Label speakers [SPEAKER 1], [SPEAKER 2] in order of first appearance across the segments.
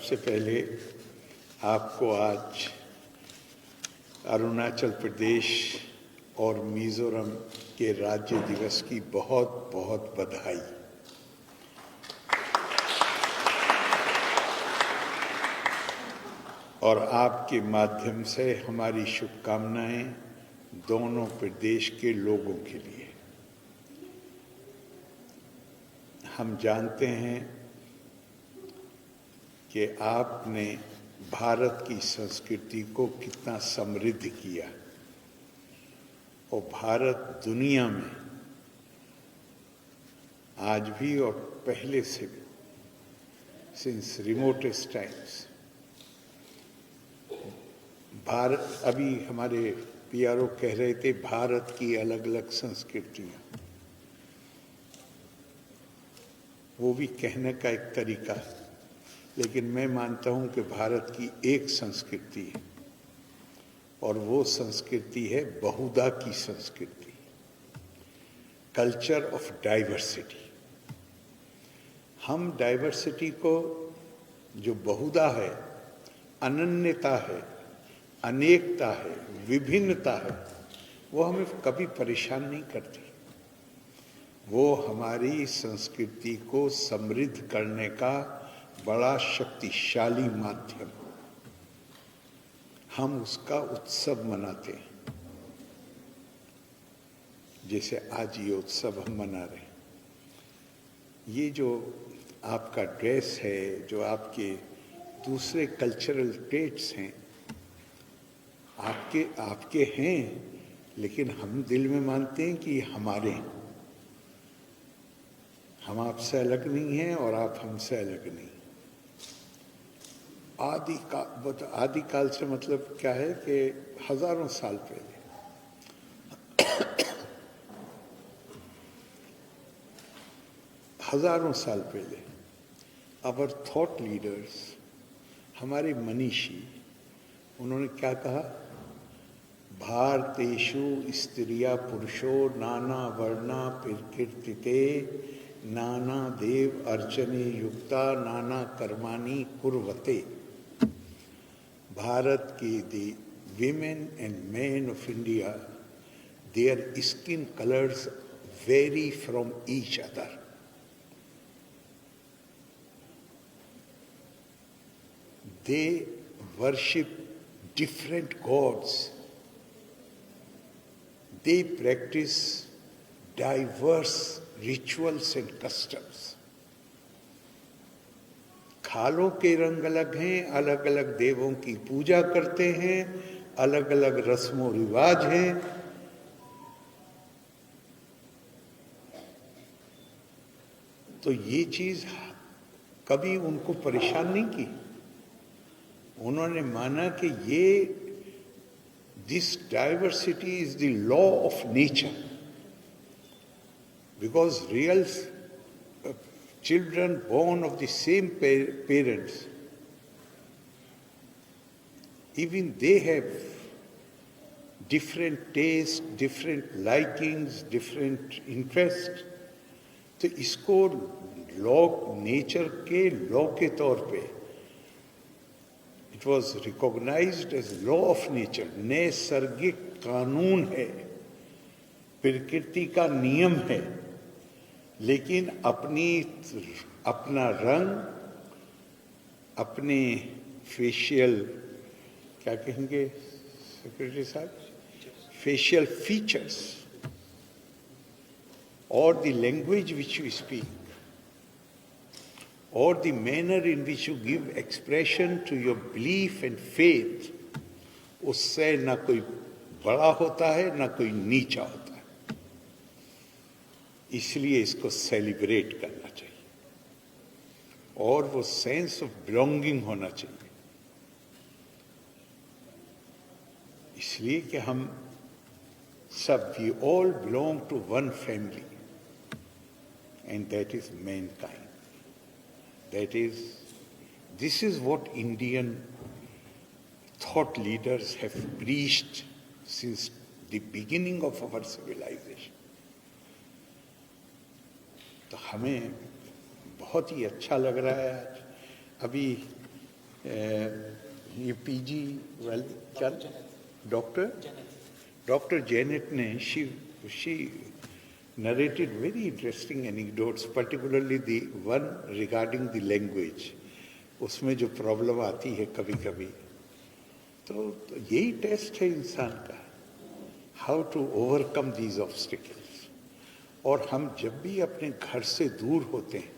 [SPEAKER 1] सबसे पहले आपको आज अरुणाचल प्रदेश और मिज़ोरम के राज्य दिवस की बहुत बहुत बधाई। और आपके माध्यम से हमारी शुभकामनाएं दोनों प्रदेश के लोगों के लिए। हम जानते हैं कि आपने भारत की संस्कृति को कितना समृद्ध किया और भारत दुनिया में आज भी और पहले से भी सिंस रिमोटेस्ट टाइम्स भारत, अभी हमारे पीआरओ कह रहे थे भारत की अलग अलग संस्कृतियां, वो भी कहने का एक तरीका है, लेकिन मैं मानता हूं कि भारत की एक संस्कृति है और वो संस्कृति है बहुधा की संस्कृति, कल्चर ऑफ डाइवर्सिटी। हम डाइवर्सिटी को, जो बहुधा है, अनन्यता है, अनेकता है, विभिन्नता है, वो हमें कभी परेशान नहीं करती। वो हमारी संस्कृति को समृद्ध करने का बड़ा शक्तिशाली माध्यम। हम उसका उत्सव मनाते हैं, जैसे आज ये उत्सव हम मना रहे हैं। ये जो आपका ड्रेस है, जो आपके दूसरे कल्चरल ट्रेट्स हैं, आपके हैं, लेकिन हम दिल में मानते हैं कि हमारे हैं। हम आपसे अलग नहीं हैं और आप हमसे अलग नहीं। आदिकाल से मतलब क्या है कि हजारों साल पहले हजारों साल पहले आवर थॉट लीडर्स, हमारे मनीषी, उन्होंने क्या कहा? भारतेषु स्त्रिया पुरुषो नाना वर्णा प्रकीर्तिते नाना देव अर्चने युक्ता नाना कर्माणि कुर्वते। भारत के the women and men of India, their skin colors vary from each other. They worship different gods. They practice diverse rituals and customs. खालों के रंग अलग हैं, अलग अलग देवों की पूजा करते हैं, अलग अलग रस्मों रिवाज हैं। तो ये चीज कभी उनको परेशान नहीं की। उन्होंने माना कि ये this diversity is the law of nature, because real children born of the same parents, even they have different tastes, different likings, different interests. तो इसको लॉ, नेचर के लॉ के तौर पे it was recognized as law of nature, नैसर्गिक कानून है, प्रकृति का नियम है। लेकिन अपना रंग, अपने फेशियल, क्या कहेंगे सेक्रेटरी साहब, facial features or the language which you speak, or the manner in which you give expression to your belief and faith, उससे ना कोई बड़ा होता है ना कोई नीचा होता है। इसलिए इसको सेलिब्रेट करना चाहिए और वो सेंस ऑफ बिलोंगिंग होना चाहिए। इसलिए कि हम सब, we all belong to one family, and that is mankind. This is what Indian thought leaders have preached since the beginning of our civilization. तो हमें बहुत ही अच्छा लग रहा है आज। अभी ये पीजी वाले क्या डॉक्टर जेनेट ने she narrated very interesting anecdotes, particularly the one regarding the language. उसमें जो प्रॉब्लम आती है कभी कभी, तो यही टेस्ट है इंसान का, how to overcome these obstacles. और हम जब भी अपने घर से दूर होते हैं,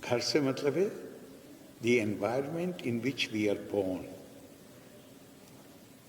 [SPEAKER 1] घर से मतलब है the environment in which we are born.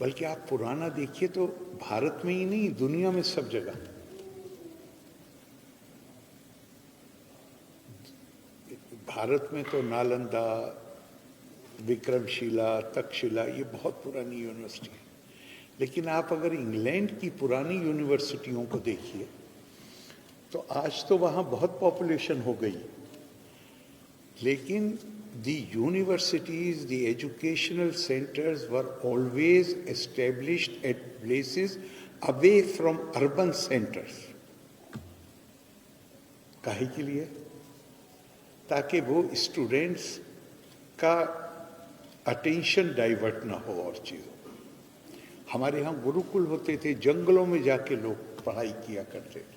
[SPEAKER 1] बल्कि आप पुराना देखिए तो भारत में ही नहीं, दुनिया में सब जगह भारत में तो नालंदा, विक्रमशिला, तक्षशिला ये बहुत पुरानी यूनिवर्सिटी है। लेकिन आप अगर इंग्लैंड की पुरानी यूनिवर्सिटियों को देखिए तो आज तो वहाँ बहुत पॉपुलेशन हो गई, लेकिन the universities, the educational centers were always established at places away from urban centers. काहे के लिए? ताकि वो स्टूडेंट्स का अटेंशन डाइवर्ट ना हो और चीज़ों। हमारे यहाँ गुरुकुल होते थे, जंगलों में जाके लोग पढ़ाई किया करते थे।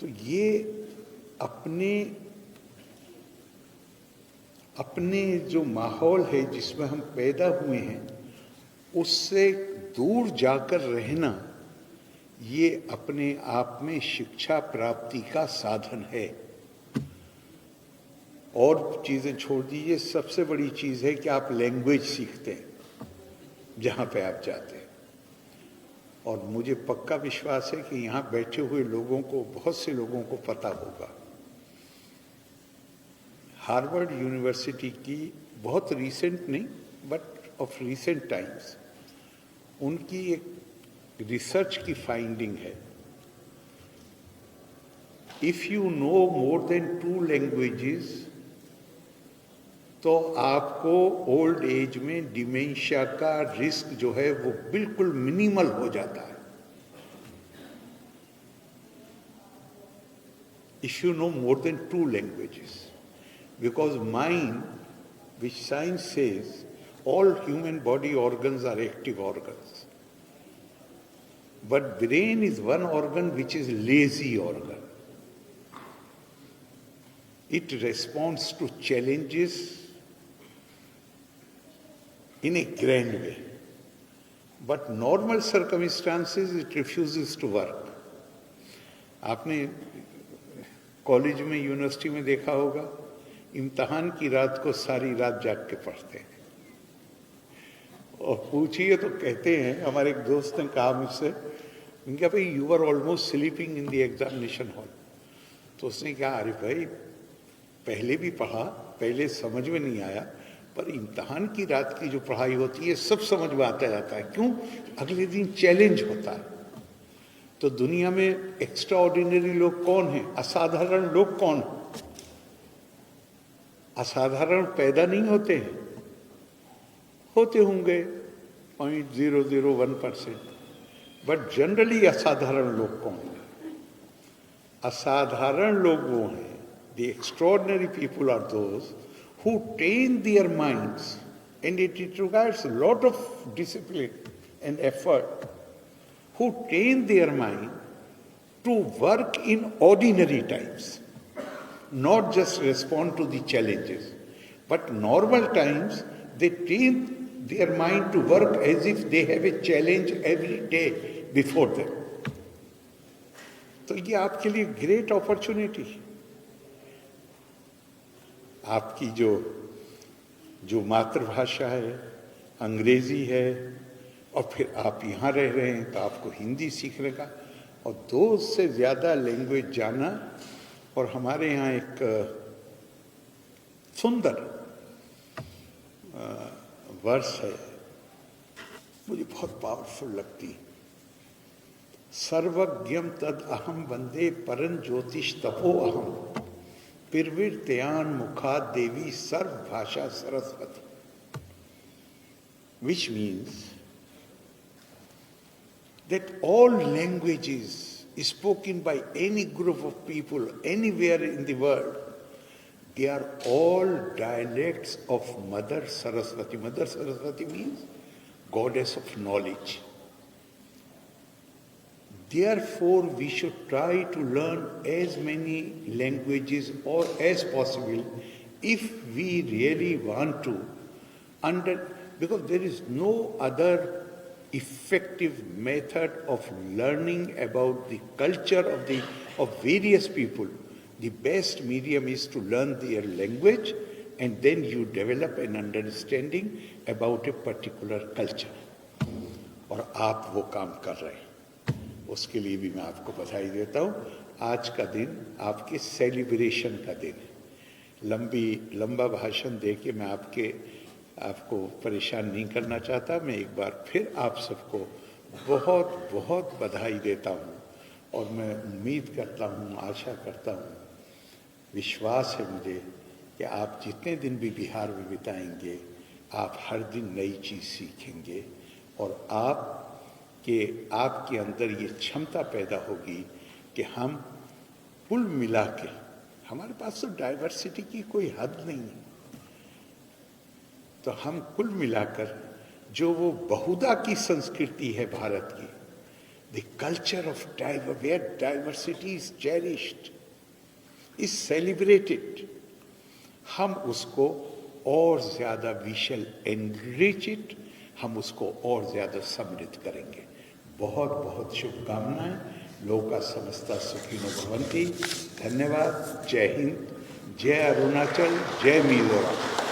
[SPEAKER 1] तो ये अपने जो माहौल है जिसमें हम पैदा हुए हैं उससे दूर जाकर रहना, ये अपने आप में शिक्षा प्राप्ति का साधन है। और चीज़ें छोड़ दीजिए, सबसे बड़ी चीज़ है कि आप लैंग्वेज सीखते हैं जहाँ पे आप जाते हैं। और मुझे पक्का विश्वास है कि यहाँ बैठे हुए लोगों को, बहुत से लोगों को पता होगा, हार्वर्ड यूनिवर्सिटी की बहुत रीसेंट नहीं बट ऑफ रीसेंट टाइम्स उनकी एक रिसर्च की फाइंडिंग है, if you know more than 2 languages तो आपको ओल्ड एज में डिमेंशिया का रिस्क जो है वो बिल्कुल मिनिमल हो जाता है। If you know more than 2 languages, because mind, which science says all human body organs are active organs, but brain is one organ which is lazy organ. It responds to challenges in a grand way, but normal circumstances it refuses to work. आपने college में, university में देखा होगा, इम्तहान की रात को सारी रात जाग के पढ़ते हैं। और पूछिए तो कहते हैं, हमारे एक दोस्त ने कहा मुझसे, उनका भाई you are almost sleeping in the examination hall. तो उसने कहा, अरे भाई पहले भी पढ़ा, पहले समझ में नहीं आया, पर इम्तहान की रात की जो पढ़ाई होती है सब समझ में आता जाता है। क्यों? अगले दिन चैलेंज होता है। तो दुनिया में एक्स्ट्रा ऑर्डिनरी लोग कौन हैं? असाधारण लोग कौन हैं? असाधारण पैदा नहीं होते हैं, होते होंगे 0.001%, बट जनरली असाधारण लोग कौन हैं? असाधारण लोग वो हैं, the extraordinary people are those who train their minds and it requires lot of discipline and effort, who train their mind to work in ordinary times, not just respond to the challenges, but normal times they train their mind to work as if they have a challenge every day before them. तो ये आपके लिए great opportunity, आपकी जो मातृभाषा है अंग्रेजी है, और फिर आप यहाँ रह रहे हैं तो आपको हिंदी सीखने का, और 2 से ज़्यादा लैंग्वेज जाना। और हमारे यहाँ एक सुंदर वर्स है, मुझे बहुत पावरफुल लगती, सर्वज्ञम तद अहम वंदे परं ज्योतिष तपो अहम पिर्विर्तयान मुखा देवी सर्वभाषा Saraswati, which means that all languages spoken by any group of people anywhere in the world, They are all dialects of Mother Saraswati. Mother Saraswati means goddess of knowledge. Therefore, we should try to learn as many languages or as possible if we really want to because there is no other effective method of learning about the culture of various people. The best medium is to learn their language, and then you develop an understanding about a particular culture. और आप वो काम कर रहे हैं, उसके लिए भी मैं आपको बधाई देता हूँ। आज का दिन आपके सेलिब्रेशन का दिन है। लंबा भाषण दे के मैं आपको परेशान नहीं करना चाहता। मैं एक बार फिर आप सबको बहुत बहुत बधाई देता हूँ, और मैं उम्मीद करता हूँ, आशा करता हूँ, विश्वास है मुझे कि आप जितने दिन भी बिहार में बिताएंगे, आप हर दिन नई चीज़ सीखेंगे, और आपके अंदर ये क्षमता पैदा होगी कि हम कुल मिला के, हमारे पास तो डाइवर्सिटी की कोई हद नहीं है, तो हम कुल मिलाकर जो वो बहुधा की संस्कृति है भारत की, the culture of where diversity is cherished, is celebrated, हम उसको और ज्यादा वी शैल एनरिच इट, हम उसको और ज्यादा समृद्ध करेंगे। बहुत बहुत शुभकामनाएं। लोका समस्ता सुखिनो भवन्ति। धन्यवाद। जय हिंद, जय अरुणाचल, जय मिजोरम।